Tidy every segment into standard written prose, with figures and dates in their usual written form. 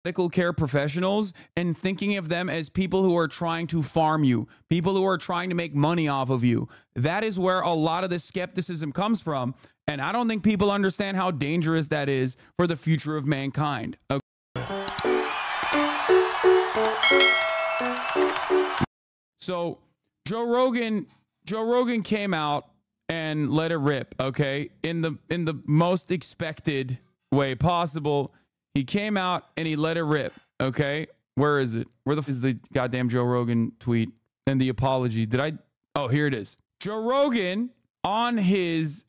medical care professionals and thinking of them as people who are trying to farm you, people who are trying to make money off of you. That is where a lot of the skepticism comes from. And I don't think people understand how dangerous that is for the future of mankind. Okay. So Joe Rogan came out and let it rip, okay? In the most expected way possible. He came out and he let it rip, okay? Where is it? Where the f is the goddamn Joe Rogan tweet and the apology? Did I? Oh, here it is. Joe Rogan on his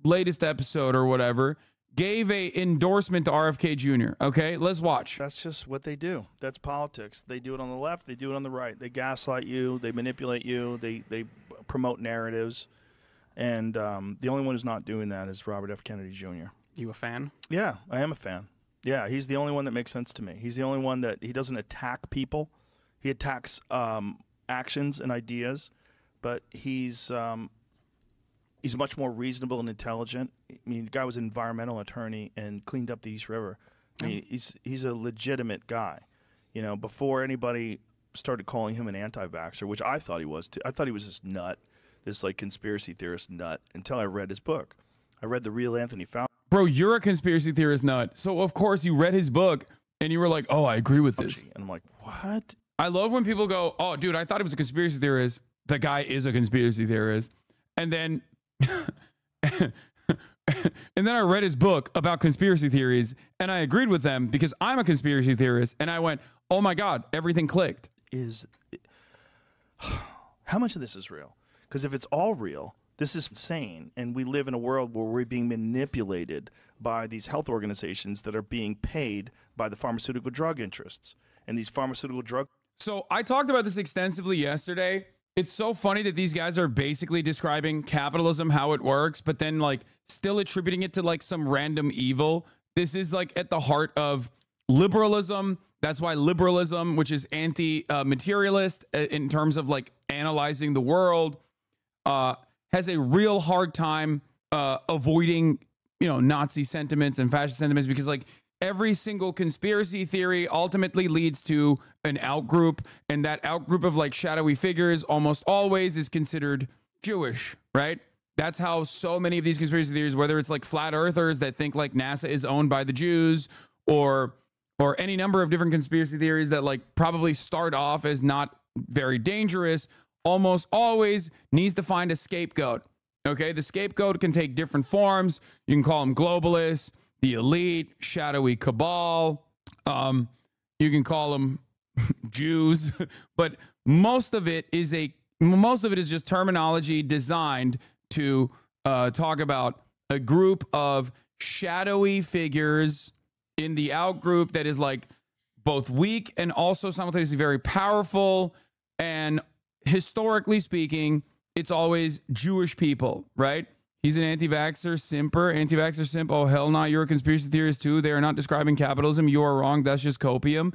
latest episode or whatever gave a endorsement to RFK Jr. Okay, let's watch. That's just what they do. That's politics. They do it on the left. They do it on the right. They gaslight you. They manipulate you. They promote narratives. And the only one who's not doing that is Robert F. Kennedy Jr. You a fan? Yeah, I am a fan. Yeah, he's the only one that makes sense to me. He's the only one that he doesn't attack people. He attacks actions and ideas, but he's much more reasonable and intelligent. I mean, the guy was an environmental attorney and cleaned up the East River. I mean, he's a legitimate guy. You know, before anybody started calling him an anti-vaxxer, which I thought he was too. I thought he was this nut, this like conspiracy theorist nut, until I read his book. I read The Real Anthony Fauci. Bro, you're a conspiracy theorist nut. So of course you read his book and you were like, oh, I agree with this. And I'm like, what? I love when people go, oh, dude, I thought he was a conspiracy theorist. The guy is a conspiracy theorist. And then and then I read his book about conspiracy theories and I agreed with them because I'm a conspiracy theorist. And I went, oh my God, everything clicked. How much of this is real? Because if it's all real, this is insane. And we live in a world where we're being manipulated by these health organizations that are being paid by the pharmaceutical drug interests. And these pharmaceutical drug... So I talked about this extensively yesterday. It's so funny that these guys are basically describing capitalism, how it works, but then like still attributing it to like some random evil. This is like at the heart of liberalism. That's why liberalism, which is anti-materialist in terms of like analyzing the world, has a real hard time avoiding, you know, Nazi sentiments and fascist sentiments, because like every single conspiracy theory ultimately leads to an outgroup, and that outgroup of like shadowy figures almost always is considered Jewish, right? That's how so many of these conspiracy theories, whether it's like flat earthers that think like NASA is owned by the Jews, or any number of different conspiracy theories that like probably start off as not very dangerous, almost always needs to find a scapegoat. Okay, the scapegoat can take different forms. You can call them globalists, the elite, shadowy cabal. You can call them Jews, but most of it is just terminology designed to talk about a group of shadowy figures in the outgroup that is like both weak and also simultaneously very powerful. And historically speaking, it's always Jewish people, right? He's an anti-vaxxer simp. Oh, hell no, you're a conspiracy theorist too. They are not describing capitalism. You are wrong. That's just copium.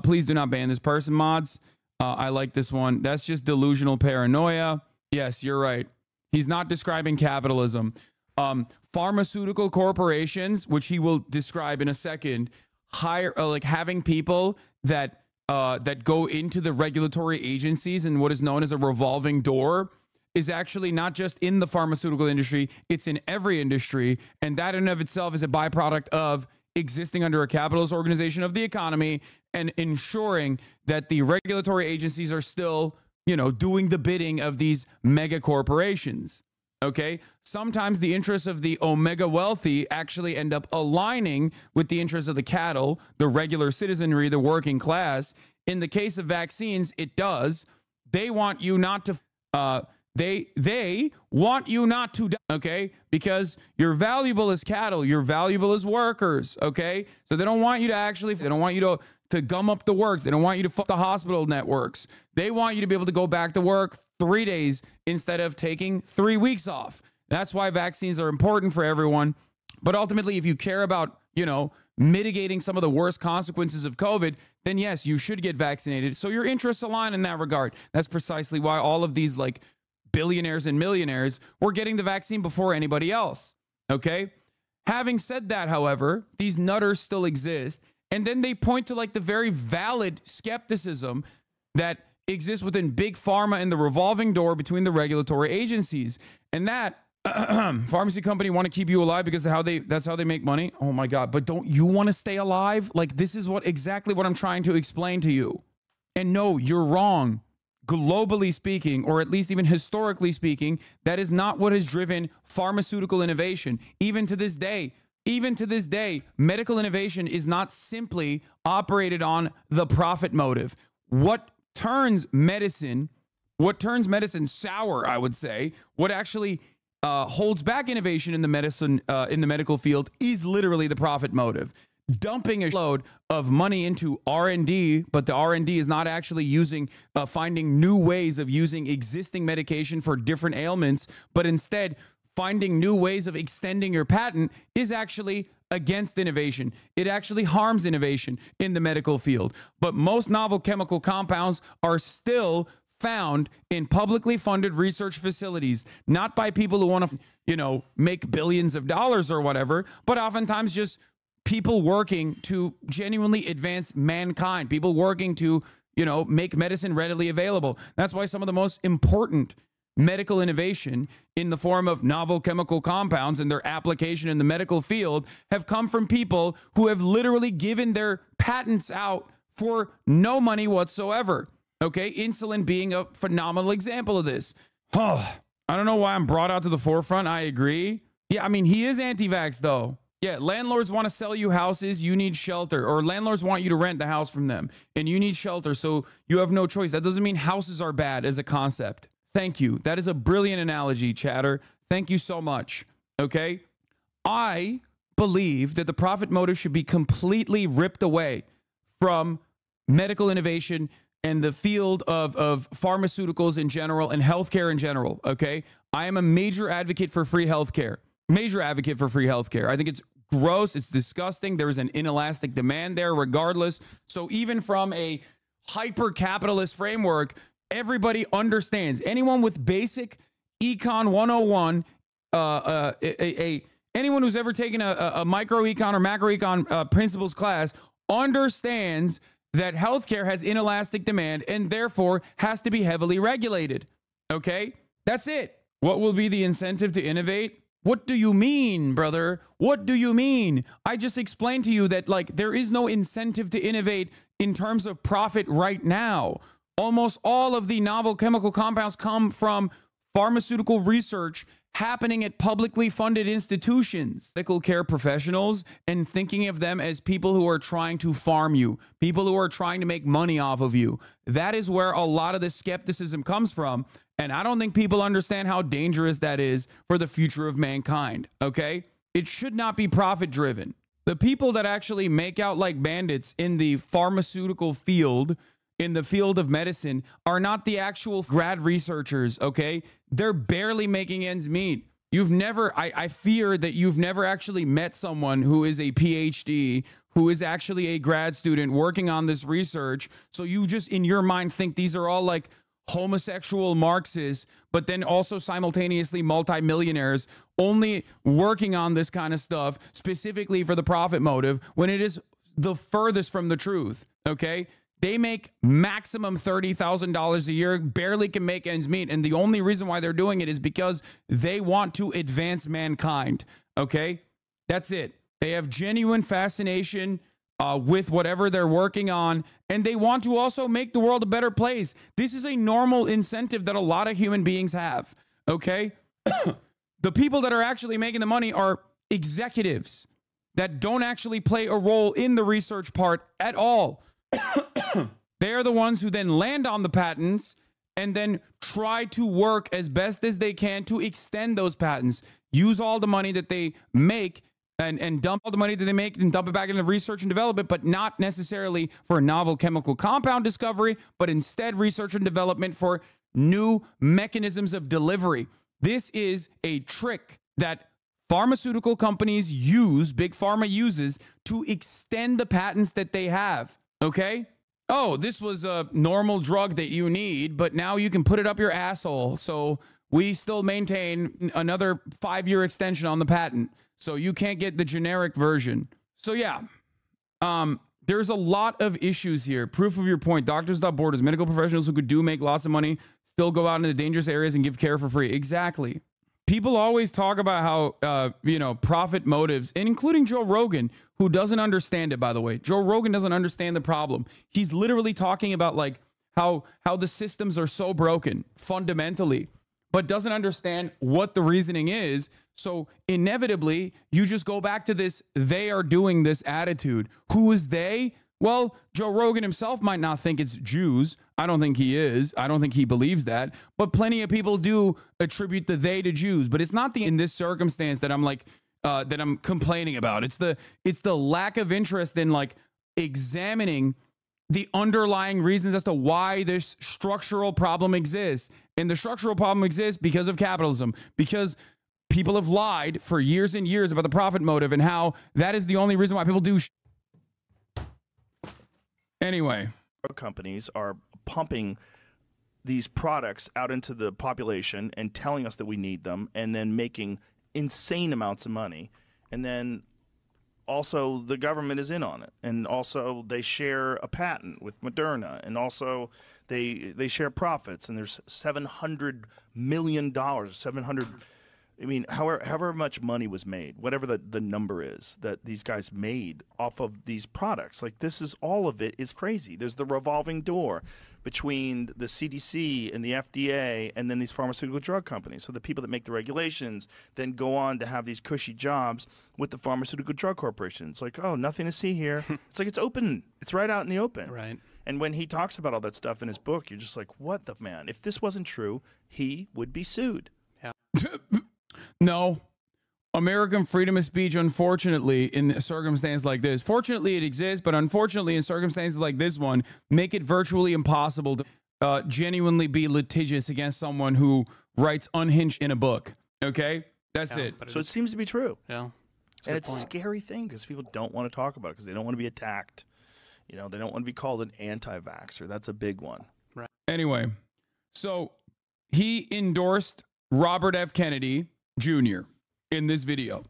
Please do not ban this person, mods. I like this one. That's just delusional paranoia. Yes, you're right. He's not describing capitalism. Pharmaceutical corporations, which he will describe in a second, like having people that go into the regulatory agencies and what is known as a revolving door, is actually not just in the pharmaceutical industry, it's in every industry. And that in and of itself is a byproduct of existing under a capitalist organization of the economy and ensuring that the regulatory agencies are still, you know, doing the bidding of these mega corporations. Okay, sometimes the interests of the omega wealthy actually end up aligning with the interests of the cattle, the regular citizenry, the working class. In the case of vaccines, it does. They want you not to, they want you not to die, okay? Because you're valuable as cattle, you're valuable as workers, okay? So they don't want you to actually, they don't want you to gum up the works. They don't want you to fuck the hospital networks. They want you to be able to go back to work 3 days instead of taking 3 weeks off. That's why vaccines are important for everyone. But ultimately, if you care about, you know, mitigating some of the worst consequences of COVID, then yes, you should get vaccinated. So your interests align in that regard. That's precisely why all of these like billionaires and millionaires were getting the vaccine before anybody else. Okay. Having said that, however, these nutters still exist. And then they point to like the very valid skepticism that exists within big pharma and the revolving door between the regulatory agencies. And that pharmacy company want to keep you alive because of that's how they make money. Oh my God. But don't you want to stay alive? Like, this is exactly what I'm trying to explain to you. And no, you're wrong. Globally speaking, or at least even historically speaking, that is not what has driven pharmaceutical innovation. Even to this day, medical innovation is not simply operated on the profit motive. What turns medicine sour, I would say, what actually holds back innovation in the medical field is literally the profit motive. Dumping a load of money into R&D, but the R&D is not actually finding new ways of using existing medication for different ailments, but instead finding new ways of extending your patent is actually against innovation. It actually harms innovation in the medical field. But most novel chemical compounds are still found in publicly funded research facilities, not by people who want to, make billions of dollars or whatever, but oftentimes just people working to genuinely advance mankind, people working to, make medicine readily available. That's why some of the most important medical innovation in the form of novel chemical compounds and their application in the medical field have come from people who have literally given their patents out for no money whatsoever. Okay, insulin being a phenomenal example of this. I don't know why I'm brought out to the forefront. I agree. Yeah, I mean, he is anti-vax though. Yeah, landlords want to sell you houses, you need shelter, or landlords want you to rent the house from them and you need shelter, so you have no choice. That doesn't mean houses are bad as a concept. Thank you. That is a brilliant analogy, chatter. Thank you so much. Okay? I believe that the profit motive should be completely ripped away from medical innovation and the field of pharmaceuticals in general and healthcare in general. Okay? I am a major advocate for free healthcare. Major advocate for free healthcare. I think it's gross. It's disgusting. There is an inelastic demand there regardless. So even from a hyper-capitalist framework, everybody understands. Anyone with basic Econ 101, anyone who's ever taken a micro-econ or macro-econ principles class understands that healthcare has inelastic demand and therefore has to be heavily regulated. Okay? That's it. What will be the incentive to innovate? What do you mean, brother? What do you mean? I just explained to you that there is no incentive to innovate in terms of profit right now. Almost all of the novel chemical compounds come from pharmaceutical research happening at publicly funded institutions, medical care professionals, and thinking of them as people who are trying to farm you, people who are trying to make money off of you. That is where a lot of the skepticism comes from. And I don't think people understand how dangerous that is for the future of mankind, okay? It should not be profit driven. The people that actually make out like bandits in the pharmaceutical field, in the field of medicine, are not the actual grad researchers, okay? They're barely making ends meet. I fear that you've never actually met someone who is a PhD, who is actually a grad student working on this research. So you just in your mind think these are all like homosexual Marxists, but then also simultaneously multimillionaires only working on this kind of stuff specifically for the profit motive, when it is the furthest from the truth, okay? They make maximum $30,000 a year, barely can make ends meet. And the only reason why they're doing it is because they want to advance mankind. Okay? That's it. They have genuine fascination with whatever they're working on. And they want to also make the world a better place. This is a normal incentive that a lot of human beings have. Okay? The people that are actually making the money are executives that don't actually play a role in the research part at all. They are the ones who then land on the patents and then try to work as best as they can to extend those patents. Use all the money that they make and dump all the money that they make and dump it back into research and development, but not necessarily for a novel chemical compound discovery, but instead research and development for new mechanisms of delivery. This is a trick that pharmaceutical companies use, Big Pharma uses, to extend the patents that they have. Okay? Oh, this was a normal drug that you need, but now you can put it up your asshole. So we still maintain another 5-year extension on the patent. So you can't get the generic version. So yeah, there's a lot of issues here. Proof of your point. Doctors without borders, medical professionals who could make lots of money, still go out into dangerous areas and give care for free. Exactly. People always talk about how, profit motives, and including Joe Rogan, who doesn't understand it, by the way. Joe Rogan doesn't understand the problem. He's literally talking about like how the systems are so broken fundamentally, but doesn't understand what the reasoning is. So inevitably, you just go back to this, they are doing this attitude. Who is they? Well, Joe Rogan himself might not think it's Jews. I don't think he is. I don't think he believes that. But plenty of people do attribute the they to Jews. But it's not in this circumstance that I'm like, that I'm complaining about. It's the lack of interest in like examining the underlying reasons as to why this structural problem exists. And the structural problem exists because of capitalism, because people have lied for years and years about the profit motive and how that is the only reason why people do. Anyway, companies are pumping these products out into the population and telling us that we need them, and then making insane amounts of money. And then also the government is in on it, and also they share a patent with Moderna, and also they share profits, and there's $700 million, I mean, however much money was made, whatever the number is that these guys made off of these products. Like, this is, all of it is crazy. There's the revolving door between the CDC and the FDA and then these pharmaceutical drug companies. So the people that make the regulations then go on to have these cushy jobs with the pharmaceutical drug corporations. Like, oh, nothing to see here. It's like, it's open. It's right out in the open. Right. And when he talks about all that stuff in his book, you're just like, what the man? If this wasn't true, he would be sued. Yeah. No. American freedom of speech, unfortunately, in a circumstance like this, fortunately it exists, but unfortunately in circumstances like this one, make it virtually impossible to genuinely be litigious against someone who writes unhinged in a book. Okay? That's it. So it seems to be true. Yeah. And it's a scary thing because people don't want to talk about it because they don't want to be attacked. You know, they don't want to be called an anti-vaxxer. That's a big one. Right. Anyway, so he endorsed Robert F. Kennedy Jr. in this video.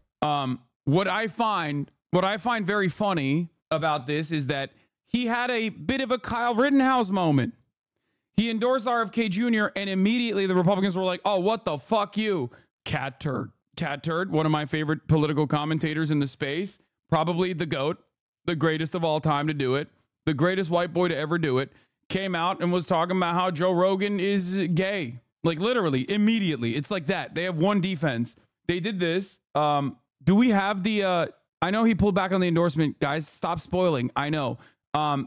What I find very funny about this is that he had a bit of a Kyle Rittenhouse moment. He endorsed RFK Jr. and immediately the Republicans were like, "Oh, what the fuck you, cat turd." Cat turd, one of my favorite political commentators in the space, probably the GOAT, the greatest of all time to do it, the greatest white boy to ever do it, came out and was talking about how Joe Rogan is gay. Like, literally, immediately. It's like that. They have one defense. They did this. Do we have the, I know he pulled back on the endorsement. Guys, stop spoiling. I know.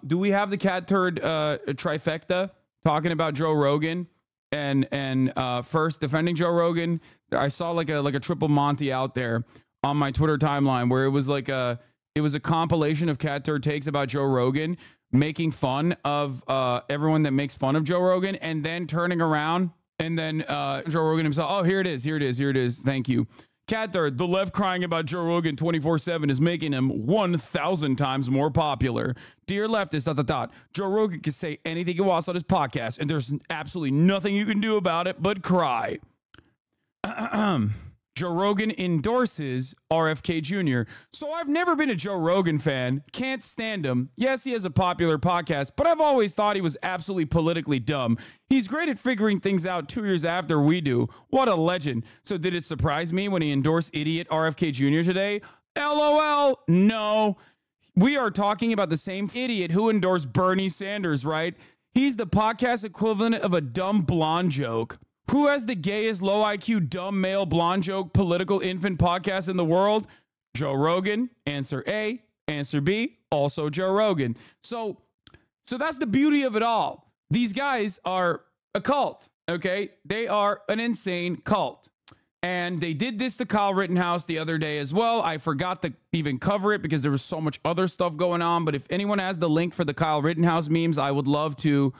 Do we have the cat turd trifecta talking about Joe Rogan and first defending Joe Rogan? I saw like a triple Monty out there on my Twitter timeline where it was like a compilation of cat turd takes about Joe Rogan, making fun of everyone that makes fun of Joe Rogan, and then turning around. And then Joe Rogan himself, oh, here it is. Thank you. Cat turd, the left crying about Joe Rogan 24/7 is making him 1,000 times more popular. Dear leftist, ... Joe Rogan can say anything he wants on his podcast, and there's absolutely nothing you can do about it but cry. Joe Rogan endorses RFK Jr. So I've never been a Joe Rogan fan. Can't stand him. Yes, he has a popular podcast, but I've always thought he was absolutely politically dumb. He's great at figuring things out 2 years after we do. What a legend. So did it surprise me when he endorsed idiot RFK Jr. today? LOL. No. We are talking about the same idiot who endorsed Bernie Sanders, right? He's the podcast equivalent of a dumb blonde joke. Who has the gayest low IQ dumb male blonde joke political infant podcast in the world? Joe Rogan. Answer A. Answer B. Also Joe Rogan. So that's the beauty of it all. These guys are a cult, okay? They are an insane cult. And they did this to Kyle Rittenhouse the other day as well. I forgot to even cover it because there was so much other stuff going on. But if anyone has the link for the Kyle Rittenhouse memes, I would love to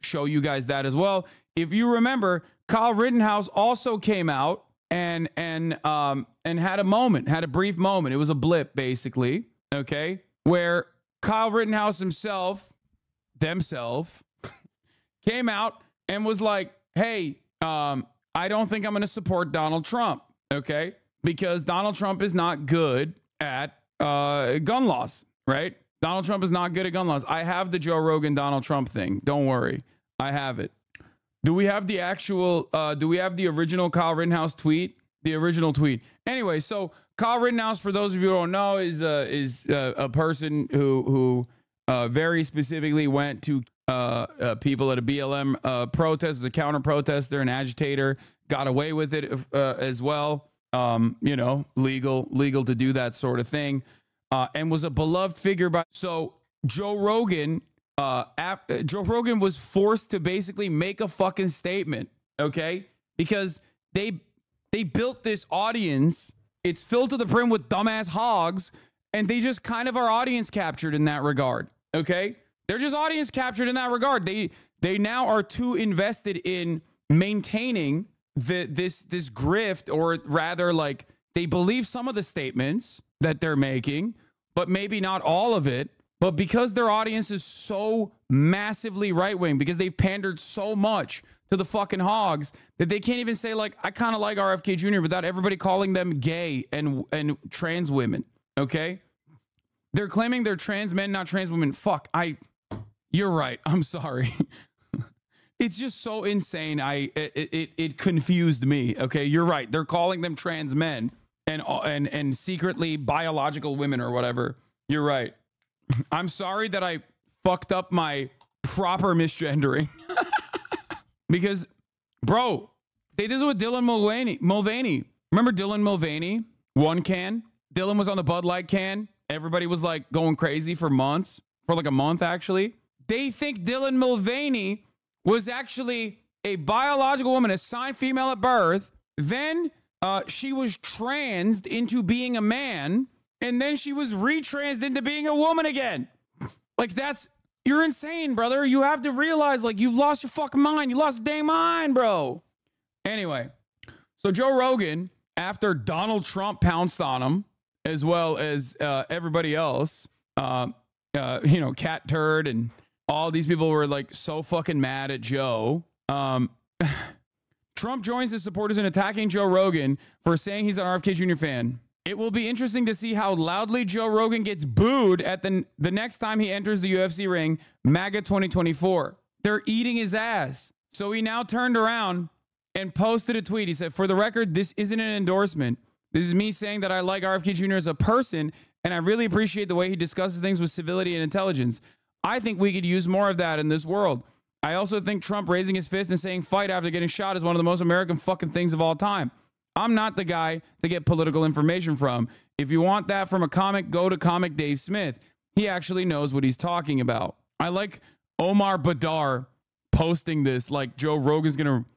show you guys that as well. If you remember, Kyle Rittenhouse also came out and had a brief moment. It was a blip, basically, okay, where Kyle Rittenhouse themselves came out and was like, "Hey, I don't think I'm going to support Donald Trump." okay? Because Donald Trump is not good at gun laws, right? Donald Trump is not good at gun laws. I have the Joe Rogan Donald Trump thing. Don't worry. I have it. Do we have the actual, do we have the original Kyle Rittenhouse tweet? The original tweet. Anyway, so Kyle Rittenhouse, for those of you who don't know, is a person who very specifically went to people at a BLM protest as a counter protester, an agitator, got away with it as well. You know, legal to do that sort of thing, and was a beloved figure by. So Joe Rogan was forced to basically make a fucking statement, okay? Because they built this audience. It's filled to the brim with dumbass hogs, and they just kind of are audience captured in that regard, okay? They're just audience captured in that regard. They now are too invested in maintaining this grift, or rather, like, they believe some of the statements that they're making, but maybe not all of it. But because their audience is so massively right-wing, because they've pandered so much to the fucking hogs, that they can't even say, like, I kind of like RFK Jr. without everybody calling them gay and trans women, okay? They're claiming they're trans men, not trans women. Fuck, you're right. I'm sorry. It's just so insane. It confused me, okay? You're right. They're calling them trans men and secretly biological women or whatever. You're right. I'm sorry that I fucked up my proper misgendering. Because, bro, they did this with Dylan Mulvaney. Remember Dylan Mulvaney? One can. Dylan was on the Bud Light can. Everybody was like going crazy for months, for like a month actually. They think Dylan Mulvaney was actually a biological woman, assigned female at birth. Then she was transed into being a man. And then she was retransed into being a woman again. Like, you're insane, brother. You have to realize, like, you've lost your fucking mind. You lost your dang mind, bro. Anyway, so Joe Rogan, after Donald Trump pounced on him, as well as everybody else, you know, Cat Turd and all these people were, like, so fucking mad at Joe. Trump joins his supporters in attacking Joe Rogan for saying he's an RFK Jr. fan. It will be interesting to see how loudly Joe Rogan gets booed at the next time he enters the UFC ring, MAGA 2024. They're eating his ass. So he now turned around and posted a tweet. He said, for the record, this isn't an endorsement. This is me saying that I like RFK Jr. as a person, and I really appreciate the way he discusses things with civility and intelligence. I think we could use more of that in this world. I also think Trump raising his fist and saying fight after getting shot is one of the most American fucking things of all time. I'm not the guy to get political information from. If you want that from a comic, go to Comic Dave Smith. He actually knows what he's talking about. I like Omar Badar posting this like Joe Rogan's going to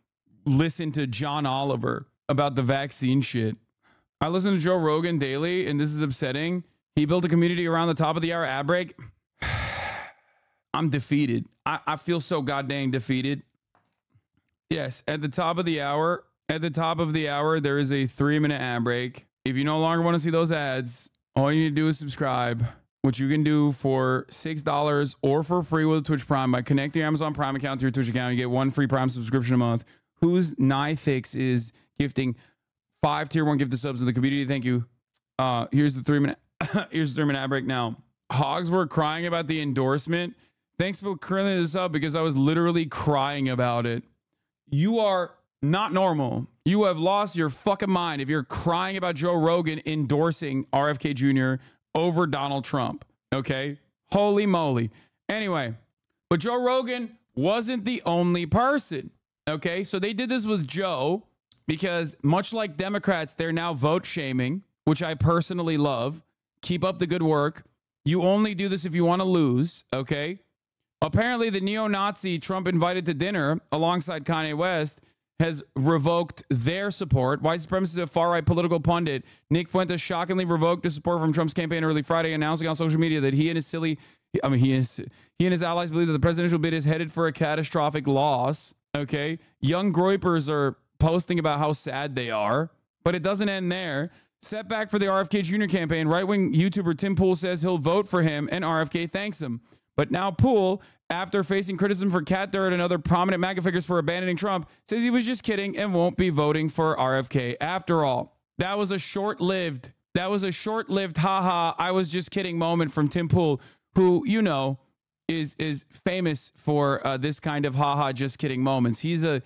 listen to John Oliver about the vaccine shit. I listen to Joe Rogan daily, and this is upsetting. He built a community around the top of the hour ad break. I'm defeated. I feel so goddamn defeated. Yes, at the top of the hour, there is a 3-minute ad break. If you no longer want to see those ads, all you need to do is subscribe, which you can do for $6 or for free with Twitch Prime by connecting your Amazon Prime account to your Twitch account. You get 1 free Prime subscription a month. Who's Nithix is gifting 5 tier 1 gift subs in the community. Thank you. Here's the 3-minute here's the 3-minute ad break now. Hogs were crying about the endorsement. Thanks for clearing this up because I was literally crying about it. You are not normal. You have lost your fucking mind if you're crying about Joe Rogan endorsing RFK Jr. over Donald Trump. Okay? Holy moly. Anyway, but Joe Rogan wasn't the only person. Okay? So they did this with Joe because much like Democrats, they're now vote shaming, which I personally love. Keep up the good work. You only do this if you want to lose. Okay? Apparently, the neo-Nazi Trump invited to dinner alongside Kanye West has revoked their support. White supremacist far-right political pundit Nick Fuentes shockingly revoked his support from Trump's campaign early Friday, announcing on social media that he and his allies believe that the presidential bid is headed for a catastrophic loss. Okay, young groypers are posting about how sad they are, but it doesn't end there. Setback for the RFK Jr. campaign. Right-wing YouTuber Tim Pool says he'll vote for him, and RFK thanks him. But now Poole, after facing criticism for Cat Dirt and other prominent MAGA figures for abandoning Trump, says he was just kidding and won't be voting for RFK after all. That was a short-lived, haha, I was just kidding moment from Tim Pool, who, you know, is famous for this kind of haha just kidding moments. He's a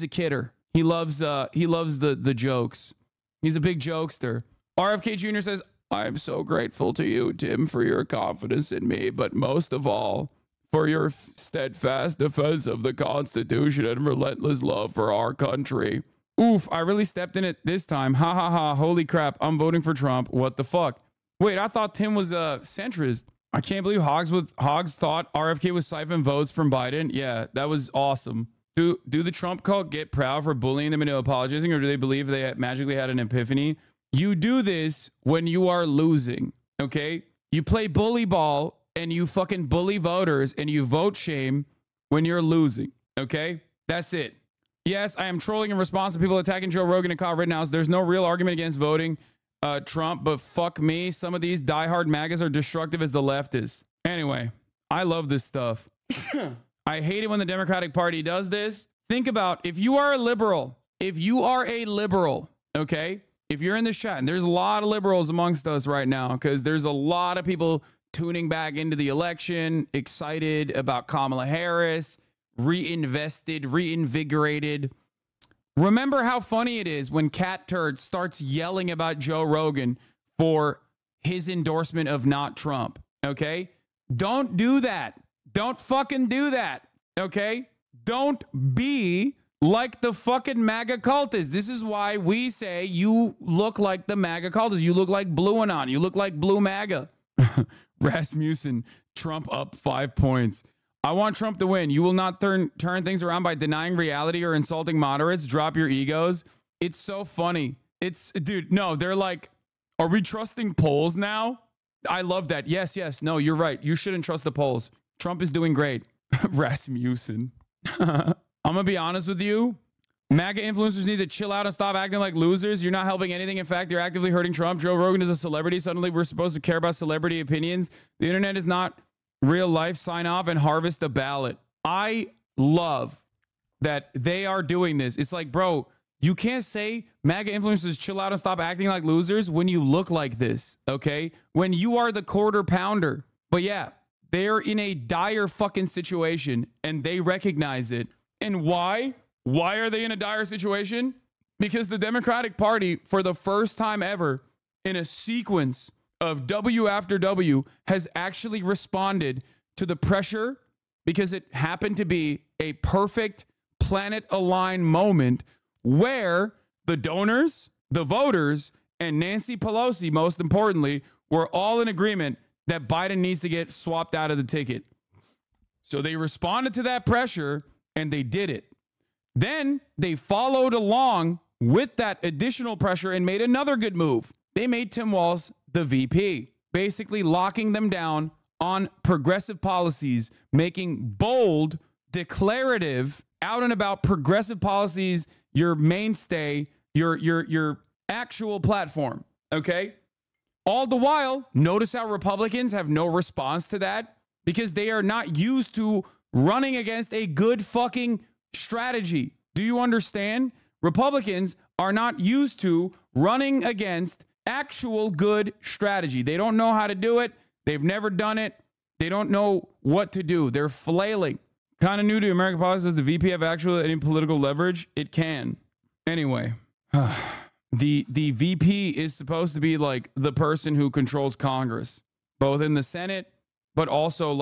kidder. He loves the jokes. He's a big jokester. RFK Jr. says, I am so grateful to you, Tim, for your confidence in me, but most of all, for your steadfast defense of the Constitution and relentless love for our country. Oof, I really stepped in it this time. Ha ha ha, holy crap, I'm voting for Trump. What the fuck? Wait, I thought Tim was a centrist. I can't believe Hogs thought RFK was siphon votes from Biden. Yeah, that was awesome. Do the Trump cult get proud for bullying them into apologizing, or do they believe they magically had an epiphany? You do this when you are losing, okay? You play bully ball and you fucking bully voters and you vote shame when you're losing, okay? That's it. Yes, I am trolling in response to people attacking Joe Rogan and Kyle Rittenhouse. There's no real argument against voting Trump, but fuck me. Some of these diehard MAGAs are destructive as the left is. Anyway, I love this stuff. I hate it when the Democratic Party does this. Think about if you are a liberal, okay? If you're in the chat, and there's a lot of liberals amongst us right now because there's a lot of people tuning back into the election, excited about Kamala Harris, reinvigorated. Remember how funny it is when Cat Turd starts yelling about Joe Rogan for his endorsement of not Trump, okay? Don't do that. Don't fucking do that, okay? Don't be like the fucking MAGA cultists. This is why we say you look like the MAGA cultists. You look like Blue Anon. You look like Blue MAGA. Rasmussen, Trump up 5 points. I want Trump to win. You will not turn things around by denying reality or insulting moderates. Drop your egos. It's so funny. Dude, no, they're like, are we trusting polls now? I love that. Yes. No, you're right. You shouldn't trust the polls. Trump is doing great. Rasmussen. I'm going to be honest with you. MAGA influencers need to chill out and stop acting like losers. You're not helping anything. In fact, you're actively hurting Trump. Joe Rogan is a celebrity. Suddenly, we're supposed to care about celebrity opinions. The internet is not real life. Sign off and harvest a ballot. I love that they are doing this. It's like, bro, you can't say MAGA influencers chill out and stop acting like losers when you look like this, okay? When you are the quarter pounder. But yeah, they're in a dire fucking situation and they recognize it. And why? Why are they in a dire situation? Because the Democratic Party, for the first time ever, in a sequence of W after W, has actually responded to the pressure because it happened to be a perfect planet-aligned moment where the donors, the voters, and Nancy Pelosi, most importantly, were all in agreement that Biden needs to get swapped out of the ticket. So they responded to that pressure and they did it. Then they followed along with that additional pressure and made another good move. They made Tim Walz the VP, basically locking them down on progressive policies, making bold, declarative, out and about progressive policies your mainstay, your actual platform, okay? All the while, notice how Republicans have no response to that because they are not used to running against a good fucking strategy. Do you understand? Republicans are not used to running against actual good strategy. They don't know how to do it. They've never done it. They don't know what to do. They're flailing. Kind of new to American politics. Does the VP have actual any political leverage? It can. Anyway, the VP is supposed to be like the person who controls Congress, both in the Senate, but also like